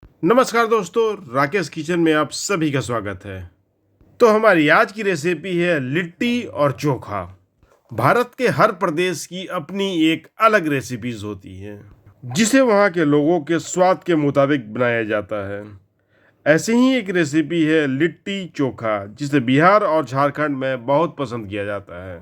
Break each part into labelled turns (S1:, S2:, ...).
S1: नमस्कार दोस्तों, राकेश किचन में आप सभी का स्वागत है। तो हमारी आज की रेसिपी है लिट्टी और चोखा। भारत के हर प्रदेश की अपनी एक अलग रेसिपीज होती हैं, जिसे वहाँ के लोगों के स्वाद के मुताबिक बनाया जाता है। ऐसी ही एक रेसिपी है लिट्टी चोखा, जिसे बिहार और झारखंड में बहुत पसंद किया जाता है।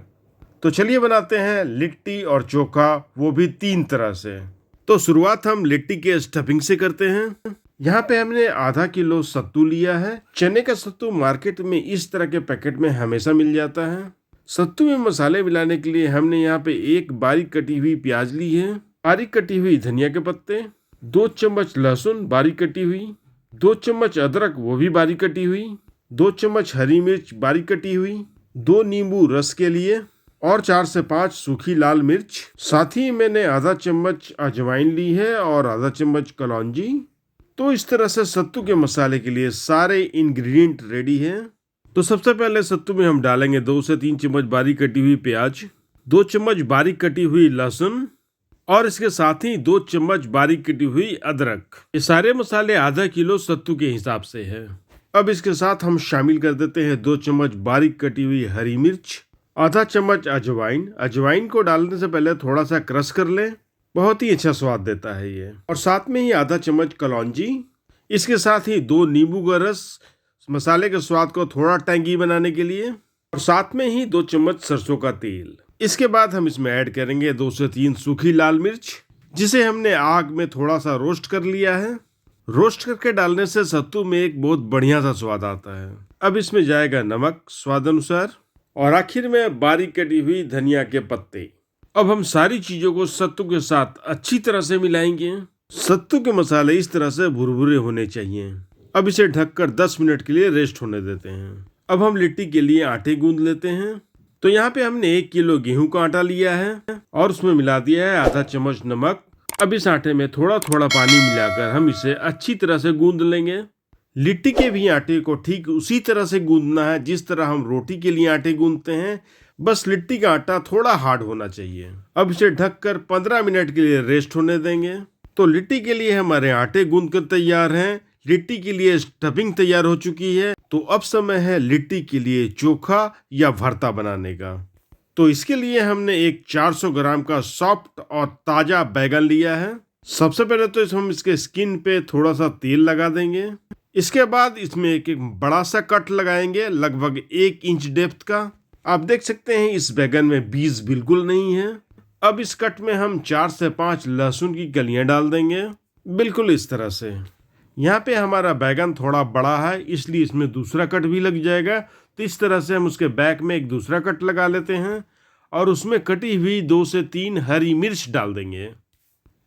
S1: तो चलिए बनाते हैं लिट्टी और चोखा, वो भी 3 तरह से। तो शुरुआत हम लिट्टी के स्टफिंग से करते हैं। यहाँ पे हमने आधा किलो सत्तू लिया है। चने का सत्तू मार्केट में इस तरह के पैकेट में हमेशा मिल जाता है। सत्तू में मसाले मिलाने के लिए हमने यहाँ पे एक बारीक कटी हुई प्याज ली है, बारीक कटी हुई धनिया के पत्ते, 2 चम्मच लहसुन बारीक कटी हुई, 2 चम्मच अदरक वो भी बारीक कटी हुई, 2 चम्मच हरी मिर्च बारीक कटी हुई, 2 नींबू रस के लिए और 4 से 5 सूखी लाल मिर्च। साथ ही मैंने आधा चम्मच अजवाइन ली है और आधा चम्मच कलौंजी। तो इस तरह से सत्तू के मसाले के लिए सारे इंग्रेडिएंट रेडी हैं। तो सबसे पहले सत्तू में हम डालेंगे 2 से 3 चम्मच बारीक कटी हुई प्याज, 2 चम्मच बारीक कटी हुई लहसुन और इसके साथ ही 2 चम्मच बारीक कटी हुई अदरक। ये सारे मसाले आधा किलो सत्तू के हिसाब से है। अब इसके साथ हम शामिल कर देते हैं 2 चम्मच बारीक कटी हुई हरी मिर्च, आधा चम्मच अजवाइन। अजवाइन को डालने से पहले थोड़ा सा क्रश कर लें, बहुत ही अच्छा स्वाद देता है ये। और साथ में ही आधा चम्मच कलौंजी। इसके साथ ही 2 नींबू का रस, मसाले के स्वाद को थोड़ा टैंगी बनाने के लिए। और साथ में ही 2 चम्मच सरसों का तेल। इसके बाद हम इसमें ऐड करेंगे 2 से 3 सूखी लाल मिर्च, जिसे हमने आग में थोड़ा सा रोस्ट कर लिया है। रोस्ट करके डालने से सत्तू में एक बहुत बढ़िया सा स्वाद आता है। अब इसमें जाएगा नमक स्वाद अनुसार और आखिर में बारीक कटी हुई धनिया के पत्ते। अब हम सारी चीजों को सत्तू के साथ अच्छी तरह से मिलाएंगे। सत्तू के मसाले इस तरह से भुरभुरे होने चाहिए। अब इसे ढककर 10 मिनट के लिए रेस्ट होने देते हैं। अब हम लिट्टी के लिए आटे गूंद लेते हैं। तो यहाँ पे हमने 1 किलो गेहूं का आटा लिया है और उसमें मिला दिया है आधा चम्मच नमक। अब इस आटे में थोड़ा थोड़ा पानी मिलाकर हम इसे अच्छी तरह से गूंद लेंगे। लिट्टी के भी आटे को ठीक उसी तरह से गूंदना है जिस तरह हम रोटी के लिए आटे गूंदते हैं, बस लिट्टी का आटा थोड़ा हार्ड होना चाहिए। अब इसे ढककर 15 मिनट के लिए रेस्ट होने देंगे। तो लिट्टी के लिए हमारे आटे गूंद कर तैयार हैं, लिट्टी के लिए स्टफिंग तैयार हो चुकी है। तो अब समय है लिट्टी के लिए चोखा या भरता बनाने का। तो इसके लिए हमने एक 400 ग्राम का सॉफ्ट और ताजा बैगन लिया है। सबसे पहले तो हम इसके स्किन पे थोड़ा सा तेल लगा देंगे। इसके बाद इसमें एक बड़ा सा कट लगाएंगे, लगभग 1 इंच डेप्थ का। आप देख सकते हैं इस बैगन में बीज बिल्कुल नहीं है। अब इस कट में हम 4 से 5 लहसुन की कलियां डाल देंगे, बिल्कुल इस तरह से। यहाँ पे हमारा बैगन थोड़ा बड़ा है, इसलिए इसमें दूसरा कट भी लग जाएगा। तो इस तरह से हम उसके बैक में एक दूसरा कट लगा लेते हैं और उसमें कटी हुई 2 से 3 हरी मिर्च डाल देंगे।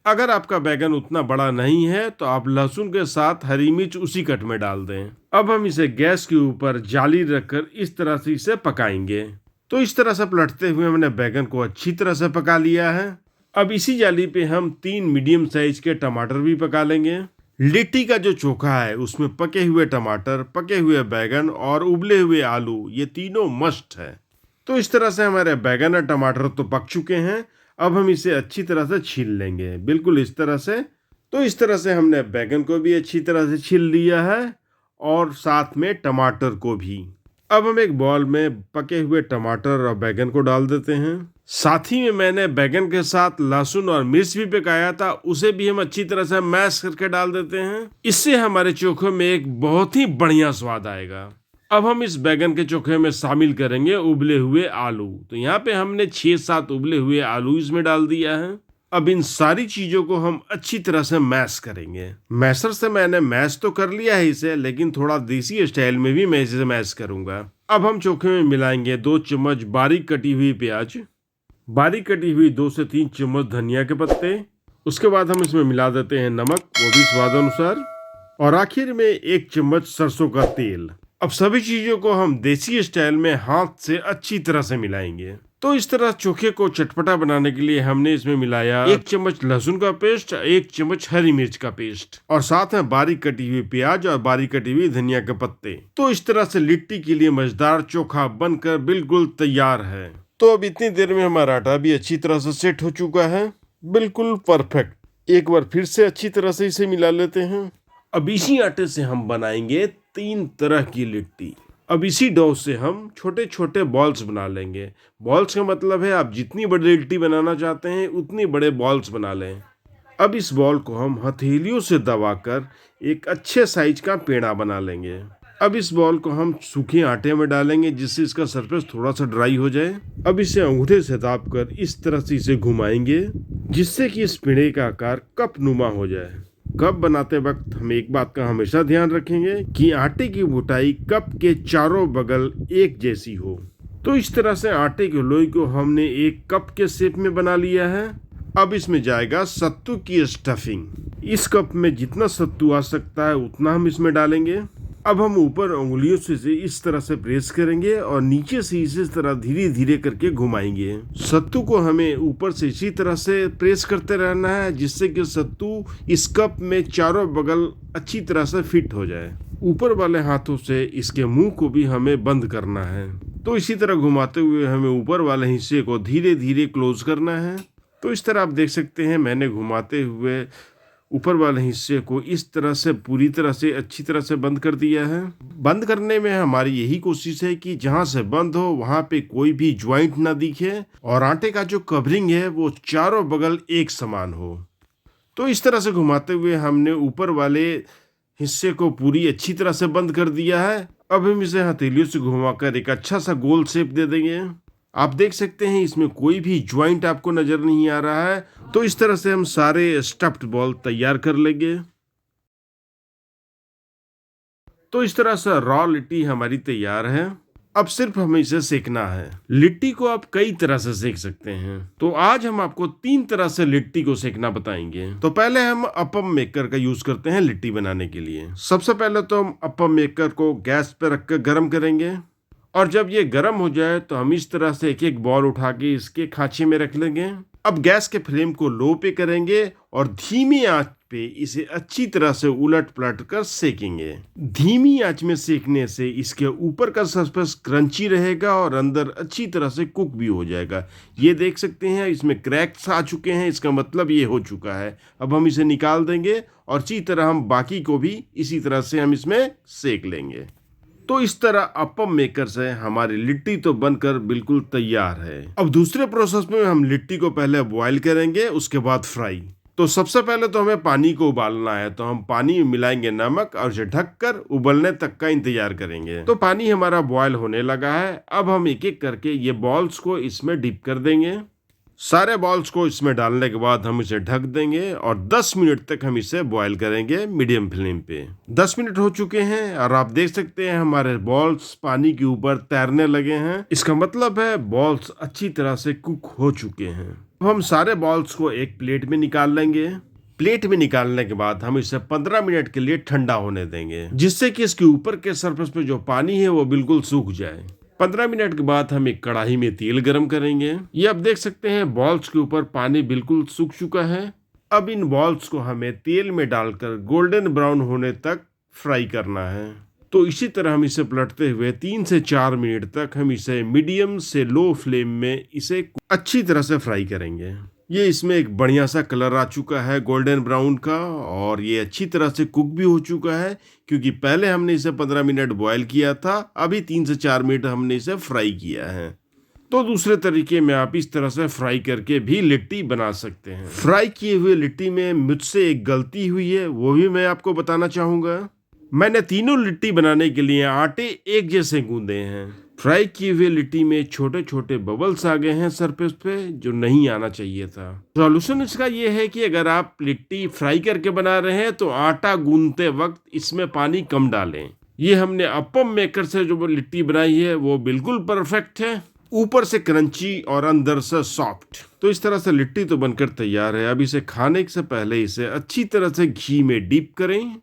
S1: अगर आपका बैगन उतना बड़ा नहीं है तो आप लहसुन के साथ हरी मिर्च उसी कट में डाल दें। अब हम इसे गैस के ऊपर जाली रखकर इस तरह से इसे पकाएंगे। तो इस तरह से पलटते हुए हमने बैगन को अच्छी तरह से पका लिया है। अब इसी जाली पे हम 3 मीडियम साइज के टमाटर भी पका लेंगे। लिट्टी का जो चोखा है उसमें पके हुए टमाटर, पके हुए बैगन और उबले हुए आलू, ये तीनों मस्ट है। तो इस तरह से हमारे बैगन और टमाटर तो पक चुके हैं। अब हम इसे अच्छी तरह से छील लेंगे, बिल्कुल इस तरह से। तो इस तरह से हमने बैगन को भी अच्छी तरह से छील लिया है और साथ में टमाटर को भी। अब हम एक बॉल में पके हुए टमाटर और बैगन को डाल देते हैं। साथ ही में मैंने बैगन के साथ लहसुन और मिर्च भी पकाया था, उसे भी हम अच्छी तरह से मैश करके डाल देते हैं। इससे हमारे चोखे में एक बहुत ही बढ़िया स्वाद आएगा। अब हम इस बैगन के चोखे में शामिल करेंगे उबले हुए आलू। तो यहाँ पे हमने 6-7 उबले हुए आलू इसमें डाल दिया है। अब इन सारी चीजों को हम अच्छी तरह से मैश करेंगे। मैशर से मैंने मैश तो कर लिया है इसे, लेकिन थोड़ा देसी स्टाइल में भी मैं इसे मैश करूंगा। अब हम चोखे में मिलाएंगे 2 चम्मच बारीक कटी हुई प्याज, बारीक कटी हुई 2 से 3 चम्मच धनिया के पत्ते। उसके बाद हम इसमें मिला देते हैं नमक, वो भी स्वाद अनुसार। और आखिर में 1 चम्मच सरसों का तेल। अब सभी चीजों को हम देसी स्टाइल में हाथ से अच्छी तरह से मिलाएंगे। तो इस तरह चोखे को चटपटा बनाने के लिए हमने इसमें मिलाया 1 चम्मच लहसुन का पेस्ट, 1 चम्मच हरी मिर्च का पेस्ट और साथ में बारीक कटी हुई प्याज और बारीक कटी हुई धनिया के पत्ते। तो इस तरह से लिट्टी के लिए मजेदार चोखा बनकर बिल्कुल तैयार है। तो अब इतनी देर में हमारा आटा भी अच्छी तरह से सेट हो चुका है, बिल्कुल परफेक्ट। एक बार फिर से अच्छी तरह से इसे मिला लेते हैं। अब इसी आटे से हम बनाएंगे 3 तरह की लिट्टी। अब इसी डो से हम छोटे छोटे बॉल्स बना लेंगे। बॉल्स का मतलब है आप जितनी बड़ी लिट्टी बनाना चाहते हैं उतनी बड़े बॉल्स बना लें। अब इस बॉल को हम हथेलियों से दबाकर एक अच्छे साइज का पेड़ा बना लेंगे। अब इस बॉल को हम सूखे आटे में डालेंगे जिससे इसका सरफेस थोड़ा सा ड्राई हो जाए। अब इसे अंगूठे से दाबकर इस तरह से इसे घुमाएंगे जिससे कि इस पेड़े का आकार कप नुमा हो जाए। कप बनाते वक्त हम एक बात का हमेशा ध्यान रखेंगे कि आटे की मोटाई कप के चारों बगल एक जैसी हो। तो इस तरह से आटे के लोई को हमने एक कप के शेप में बना लिया है। अब इसमें जाएगा सत्तू की स्टफिंग। इस कप में जितना सत्तू आ सकता है उतना हम इसमें डालेंगे। अब हम ऊपर उंगलियों से इस तरह से प्रेस करेंगे और नीचे से इसी तरह धीरे धीरे करके घुमाएंगे। सत्तू को हमें ऊपर से इसी तरह से प्रेस करते रहना है जिससे कि सत्तू इस कप में चारों बगल अच्छी तरह से फिट हो जाए। ऊपर वाले हाथों से इसके मुंह को भी हमें बंद करना है। तो इसी तरह घुमाते हुए हमें ऊपर वाले हिस्से को धीरे धीरे क्लोज करना है। तो इस तरह आप देख सकते हैं मैंने घुमाते हुए ऊपर वाले हिस्से को इस तरह से पूरी तरह से अच्छी तरह से बंद कर दिया है। बंद करने में हमारी यही कोशिश है कि जहां से बंद हो वहां पे कोई भी ज्वाइंट ना दिखे और आटे का जो कवरिंग है वो चारों बगल एक समान हो। तो इस तरह से घुमाते हुए हमने ऊपर वाले हिस्से को पूरी अच्छी तरह से बंद कर दिया है। अब हम इसे हथेलियों से घुमाकर एक अच्छा सा गोल शेप दे देंगे। आप देख सकते हैं इसमें कोई भी ज्वाइंट आपको नजर नहीं आ रहा है। तो इस तरह से हम सारे स्टफ्ड बॉल तैयार कर लेंगे। तो इस तरह से रॉ लिट्टी हमारी तैयार है। अब सिर्फ हमें इसे सेकना है। लिट्टी को आप कई तरह से सेक सकते हैं, तो आज हम आपको 3 तरह से लिट्टी को सेकना बताएंगे। तो पहले हम अपम मेकर का यूज करते हैं लिट्टी बनाने के लिए। सबसे पहले तो हम अपम मेकर को गैस पे रखकर गर्म करेंगे और जब ये गर्म हो जाए तो हम इस तरह से एक एक बॉल उठा के इसके खांचे में रख लेंगे। अब गैस के फ्लेम को लो पे करेंगे और धीमी आंच पे इसे अच्छी तरह से उलट पलट कर सेकेंगे। धीमी आंच में सेकने से इसके ऊपर का सरफेस क्रंची रहेगा और अंदर अच्छी तरह से कुक भी हो जाएगा। ये देख सकते हैं इसमें क्रैक्स आ चुके हैं, इसका मतलब ये हो चुका है। अब हम इसे निकाल देंगे और इसी तरह हम बाकी को भी इसी तरह से हम इसमें सेक लेंगे। तो इस तरह अपम मेकर से हमारी लिट्टी तो बनकर बिल्कुल तैयार है। अब दूसरे प्रोसेस में हम लिट्टी को पहले बॉईल करेंगे, उसके बाद फ्राई। तो सबसे पहले तो हमें पानी को उबालना है, तो हम पानी में मिलाएंगे नमक और इसे ढककर उबलने तक का इंतजार करेंगे। तो पानी हमारा बॉईल होने लगा है। अब हम एक एक करके ये बॉल्स को इसमें डिप कर देंगे। सारे बॉल्स को इसमें डालने के बाद हम इसे ढक देंगे और 10 मिनट तक हम इसे बॉईल करेंगे मीडियम फ्लेम पे। 10 मिनट हो चुके हैं और आप देख सकते हैं हमारे बॉल्स पानी के ऊपर तैरने लगे हैं। इसका मतलब है बॉल्स अच्छी तरह से कुक हो चुके हैं। अब हम सारे बॉल्स को एक प्लेट में निकाल लेंगे। प्लेट में निकालने के बाद हम इसे 15 मिनट के लिए ठंडा होने देंगे जिससे कि इसके ऊपर के सरफेस पे जो पानी है वो बिल्कुल सूख जाए। 15 मिनट के बाद हम एक कढ़ाई में तेल गरम करेंगे। ये आप देख सकते हैं बॉल्स के ऊपर पानी बिल्कुल सूख चुका है। अब इन बॉल्स को हमें तेल में डालकर गोल्डन ब्राउन होने तक फ्राई करना है। तो इसी तरह हम इसे पलटते हुए 3 से 4 मिनट तक हम इसे मीडियम से लो फ्लेम में इसे अच्छी तरह से फ्राई करेंगे। ये इसमें एक बढ़िया सा कलर आ चुका है गोल्डन ब्राउन का और ये अच्छी तरह से कुक भी हो चुका है क्योंकि पहले हमने इसे 15 मिनट बॉयल किया था, अभी 3 से 4 मिनट हमने इसे फ्राई किया है। तो दूसरे तरीके में आप इस तरह से फ्राई करके भी लिट्टी बना सकते हैं। फ्राई किए हुए लिट्टी में मुझसे एक गलती हुई है, वो भी मैं आपको बताना चाहूँगा। मैंने तीनों लिट्टी बनाने के लिए आटे एक जैसे गूंदे हैं। फ्राई किए हुए लिट्टी में छोटे छोटे बबल्स आ गए हैं सरफेस पे, जो नहीं आना चाहिए था। सॉल्यूशन इसका ये है कि अगर आप लिट्टी फ्राई करके बना रहे हैं तो आटा गूंदते वक्त इसमें पानी कम डालें। ये हमने अपम मेकर से जो लिट्टी बनाई है वो बिल्कुल परफेक्ट है, ऊपर से क्रंची और अंदर से सॉफ्ट। तो इस तरह से लिट्टी तो बनकर तैयार है। अब इसे खाने से पहले इसे अच्छी तरह से घी में डीप करें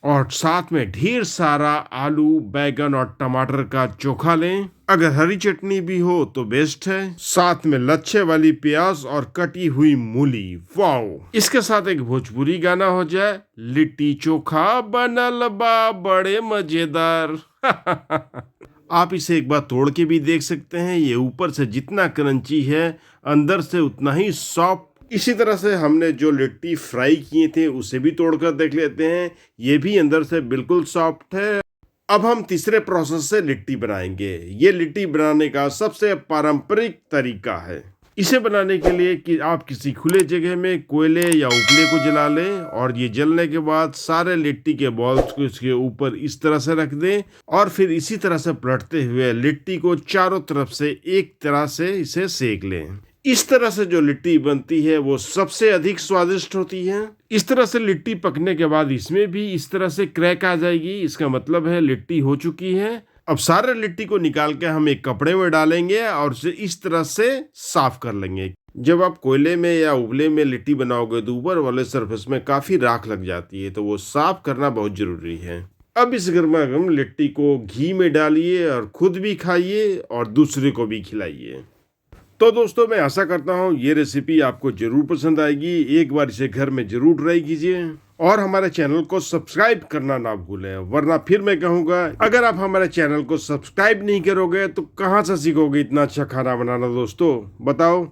S1: और साथ में ढेर सारा आलू, बैगन और टमाटर का चोखा लें। अगर हरी चटनी भी हो तो बेस्ट है। साथ में लच्छे वाली प्याज और कटी हुई मूली। वाओ! इसके साथ एक भोजपुरी गाना हो जाए, लिट्टी चोखा बनल बा बड़े मजेदार। आप इसे एक बार तोड़ के भी देख सकते हैं। ये ऊपर से जितना क्रंची है अंदर से उतना ही सॉफ्ट इसी तरह से हमने जो लिट्टी फ्राई किए थे उसे भी तोड़कर देख लेते हैं। ये भी अंदर से बिल्कुल सॉफ्ट है। अब हम तीसरे प्रोसेस से लिट्टी बनाएंगे। ये लिट्टी बनाने का सबसे पारंपरिक तरीका है। इसे बनाने के लिए कि आप किसी खुले जगह में कोयले या उपले को जला लें और ये जलने के बाद सारे लिट्टी के बॉल्स को इसके ऊपर इस तरह से रख दें और फिर इसी तरह से पलटते हुए लिट्टी को चारों तरफ से एक तरह से इसे सेक लें। इस तरह से जो लिट्टी बनती है वो सबसे अधिक स्वादिष्ट होती है। इस तरह से लिट्टी पकने के बाद इसमें भी इस तरह से क्रैक आ जाएगी, इसका मतलब है लिट्टी हो चुकी है। अब सारे लिट्टी को निकाल के हम एक कपड़े में डालेंगे और उसे इस तरह से साफ कर लेंगे। जब आप कोयले में या उबले में लिट्टी बनाओगे तो ऊपर वाले सरफेस में काफी राख लग जाती है, तो वो साफ करना बहुत जरूरी है। अब इस गर्मा गर्म लिट्टी को घी में डालिए और खुद भी खाइए और दूसरे को भी खिलाइए। तो दोस्तों, मैं आशा करता हूँ ये रेसिपी आपको जरूर पसंद आएगी। एक बार इसे घर में जरूर ट्राई कीजिए और हमारे चैनल को सब्सक्राइब करना ना भूलें, वरना फिर मैं कहूँगा अगर आप हमारे चैनल को सब्सक्राइब नहीं करोगे तो कहाँ से सीखोगे इतना अच्छा खाना बनाना। दोस्तों बताओ।